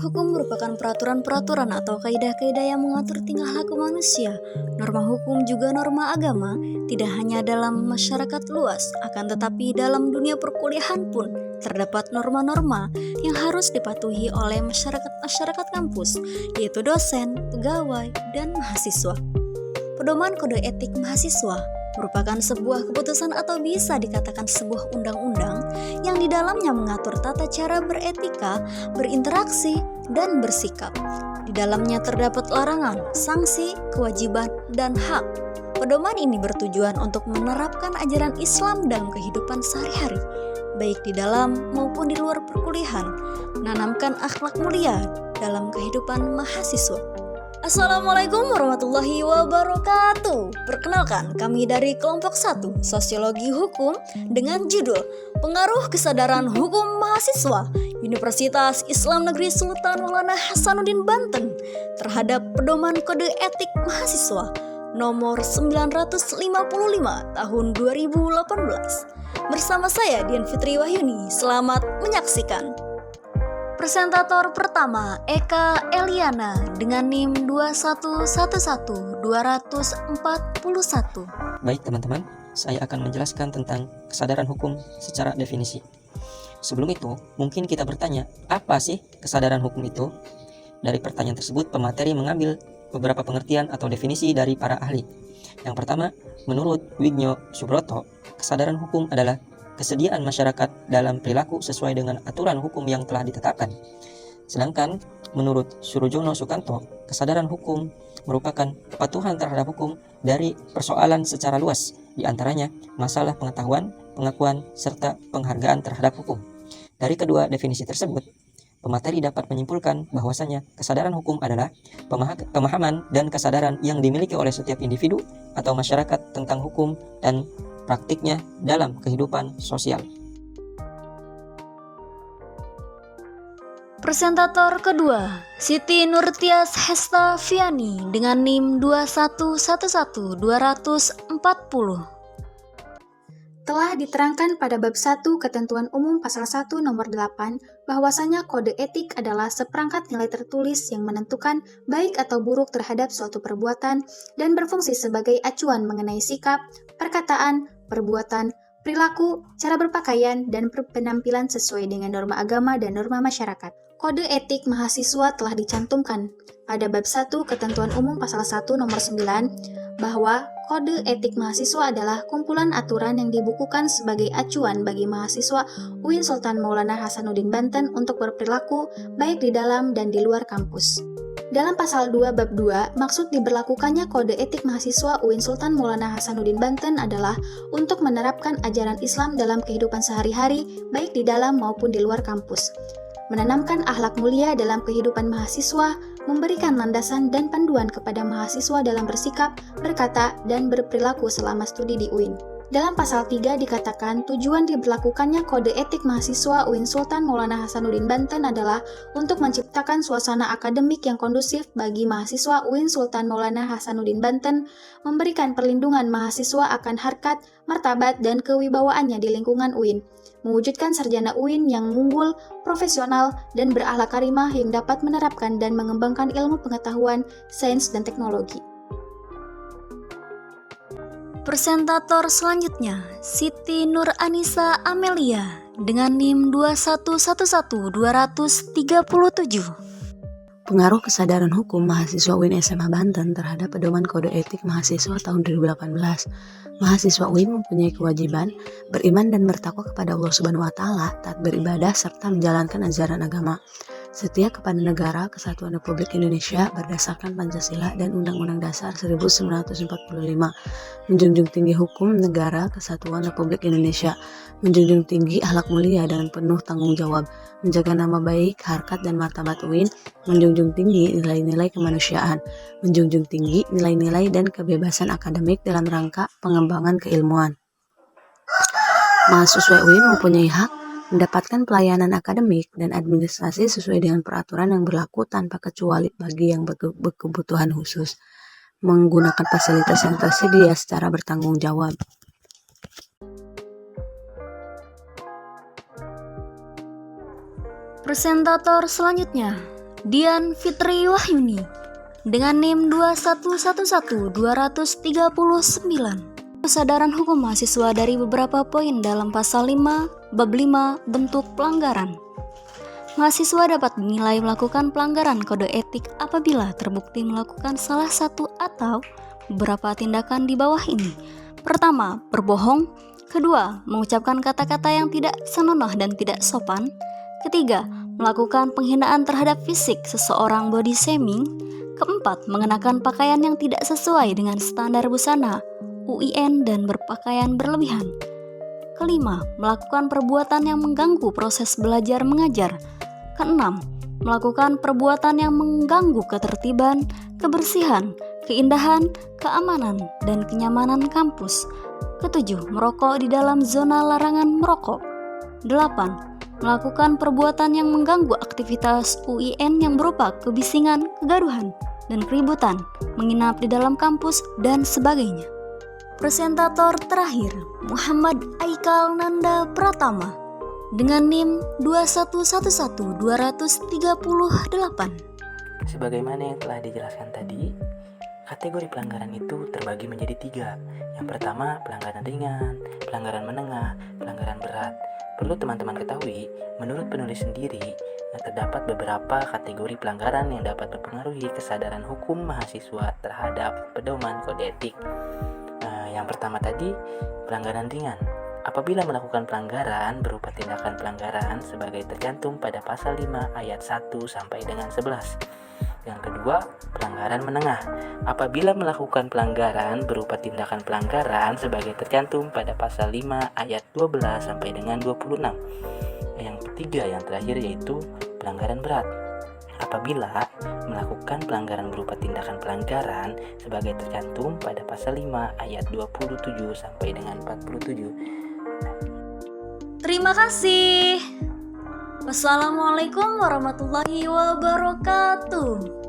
hukum merupakan peraturan-peraturan atau kaidah-kaidah yang mengatur tingkah laku manusia. Norma hukum juga norma agama, tidak hanya dalam masyarakat luas, akan tetapi dalam dunia perkuliahan pun terdapat norma-norma yang harus dipatuhi oleh masyarakat kampus, yaitu dosen, pegawai, dan mahasiswa. Pedoman kode etik mahasiswa merupakan sebuah keputusan atau bisa dikatakan sebuah undang-undang yang di dalamnya mengatur tata cara beretika, berinteraksi, dan bersikap. Di dalamnya terdapat larangan, sanksi, kewajiban, dan hak. Pedoman ini bertujuan untuk menerapkan ajaran Islam dalam kehidupan sehari-hari, baik di dalam maupun di luar perkuliahan, menanamkan akhlak mulia dalam kehidupan mahasiswa. Assalamualaikum warahmatullahi wabarakatuh. Perkenalkan, kami dari kelompok 1 Sosiologi Hukum dengan judul Pengaruh Kesadaran Hukum Mahasiswa Universitas Islam Negeri Sultan Maulana Hasanuddin Banten terhadap Pedoman Kode Etik Mahasiswa nomor 955 tahun 2018. Bersama saya Dian Fitri Wahyuni. Selamat menyaksikan. Presentator pertama Eka Eliana dengan NIM 2111241. Baik teman-teman, saya akan menjelaskan tentang kesadaran hukum secara definisi. Sebelum itu, mungkin kita bertanya, apa sih kesadaran hukum itu? Dari pertanyaan tersebut, pemateri mengambil beberapa pengertian atau definisi dari para ahli. Yang pertama, menurut Wignio Subroto, kesadaran hukum adalah kesediaan masyarakat dalam perilaku sesuai dengan aturan hukum yang telah ditetapkan. Sedangkan menurut Surojono Sukanto, kesadaran hukum merupakan kepatuhan terhadap hukum dari persoalan secara luas, di antaranya masalah pengetahuan, pengakuan, serta penghargaan terhadap hukum. Dari kedua definisi tersebut, pemateri dapat menyimpulkan bahwasanya kesadaran hukum adalah pemahaman dan kesadaran yang dimiliki oleh setiap individu atau masyarakat tentang hukum dan praktiknya dalam kehidupan sosial. Presentator kedua, Siti Nurtias Hestaviani dengan NIM 2111240. Telah diterangkan pada bab 1 Ketentuan Umum Pasal 1 Nomor 8 bahwasanya kode etik adalah seperangkat nilai tertulis yang menentukan baik atau buruk terhadap suatu perbuatan dan berfungsi sebagai acuan mengenai sikap, perkataan, perbuatan, perilaku, cara berpakaian, dan penampilan sesuai dengan norma agama dan norma masyarakat. Kode etik mahasiswa telah dicantumkan pada bab 1 Ketentuan Umum Pasal 1 Nomor 9 bahwa kode etik mahasiswa adalah kumpulan aturan yang dibukukan sebagai acuan bagi mahasiswa UIN Sultan Maulana Hasanuddin Banten untuk berperilaku baik di dalam dan di luar kampus. Dalam pasal 2 bab 2, maksud diberlakukannya kode etik mahasiswa UIN Sultan Maulana Hasanuddin Banten adalah untuk menerapkan ajaran Islam dalam kehidupan sehari-hari baik di dalam maupun di luar kampus, menanamkan akhlak mulia dalam kehidupan mahasiswa, memberikan landasan dan panduan kepada mahasiswa dalam bersikap, berkata, dan berperilaku selama studi di UIN. Dalam pasal 3 dikatakan tujuan diberlakukannya kode etik mahasiswa UIN Sultan Maulana Hasanuddin Banten adalah untuk menciptakan suasana akademik yang kondusif bagi mahasiswa UIN Sultan Maulana Hasanuddin Banten, memberikan perlindungan mahasiswa akan harkat, martabat, dan kewibawaannya di lingkungan UIN, mewujudkan sarjana UIN yang unggul, profesional, dan berakhlak karimah yang dapat menerapkan dan mengembangkan ilmu pengetahuan, sains, dan teknologi. Presentator selanjutnya, Siti Nur Anissa Amelia dengan NIM 2111237. Pengaruh kesadaran hukum mahasiswa UIN SMA Banten terhadap pedoman kode etik mahasiswa tahun 2018. Mahasiswa UIN mempunyai kewajiban beriman dan bertakwa kepada Allah Subhanahu wa Ta'ala, taat beribadah serta menjalankan ajaran agama, setia kepada negara Kesatuan Republik Indonesia berdasarkan Pancasila dan Undang-Undang Dasar 1945, menjunjung tinggi hukum negara Kesatuan Republik Indonesia, menjunjung tinggi akhlak mulia dengan penuh tanggung jawab, menjaga nama baik, harkat dan martabat UIN, menjunjung tinggi nilai-nilai kemanusiaan, menjunjung tinggi nilai-nilai dan kebebasan akademik dalam rangka pengembangan keilmuan. Mahasiswa UIN mempunyai hak mendapatkan pelayanan akademik dan administrasi sesuai dengan peraturan yang berlaku tanpa kecuali bagi yang berkebutuhan khusus, menggunakan fasilitas yang tersedia secara bertanggung jawab. Presentator selanjutnya, Dian Fitri Wahyuni dengan NIM 2111239. Kesadaran hukum mahasiswa dari beberapa poin dalam pasal 5 bab 5 bentuk pelanggaran. Mahasiswa dapat dinilai melakukan pelanggaran kode etik apabila terbukti melakukan salah satu atau beberapa tindakan di bawah ini. Pertama, berbohong. Kedua, mengucapkan kata-kata yang tidak senonoh dan tidak sopan. Ketiga, melakukan penghinaan terhadap fisik seseorang, body shaming. Keempat, mengenakan pakaian yang tidak sesuai dengan standar busana UIN dan berpakaian berlebihan. Kelima, melakukan perbuatan yang mengganggu proses belajar mengajar. Keenam, melakukan perbuatan yang mengganggu ketertiban, kebersihan, keindahan, keamanan, dan kenyamanan kampus. Ketujuh, merokok di dalam zona larangan merokok. Delapan, melakukan perbuatan yang mengganggu aktivitas UIN yang berupa kebisingan, kegaduhan, dan keributan, menginap di dalam kampus, dan sebagainya. Presentator terakhir, Muhammad Aikal Nanda Pratama dengan NIM 2111238. Sebagaimana yang telah dijelaskan tadi, kategori pelanggaran itu terbagi menjadi 3. Yang pertama, pelanggaran ringan, pelanggaran menengah, pelanggaran berat. Perlu teman-teman ketahui, menurut penulis sendiri, terdapat beberapa kategori pelanggaran yang dapat mempengaruhi kesadaran hukum mahasiswa terhadap pedoman kode etik. Yang pertama tadi, pelanggaran ringan. Apabila melakukan pelanggaran berupa tindakan pelanggaran sebagai tercantum pada pasal 5 ayat 1 sampai dengan 11. Yang kedua, pelanggaran menengah. Apabila melakukan pelanggaran berupa tindakan pelanggaran sebagai tercantum pada pasal 5 ayat 12 sampai dengan 26. Yang ketiga, yang terakhir yaitu pelanggaran berat. Apabila melakukan pelanggaran berupa tindakan pelanggaran sebagai tercantum pada pasal 5 ayat 27 sampai dengan 47. Terima kasih. Wassalamualaikum warahmatullahi wabarakatuh.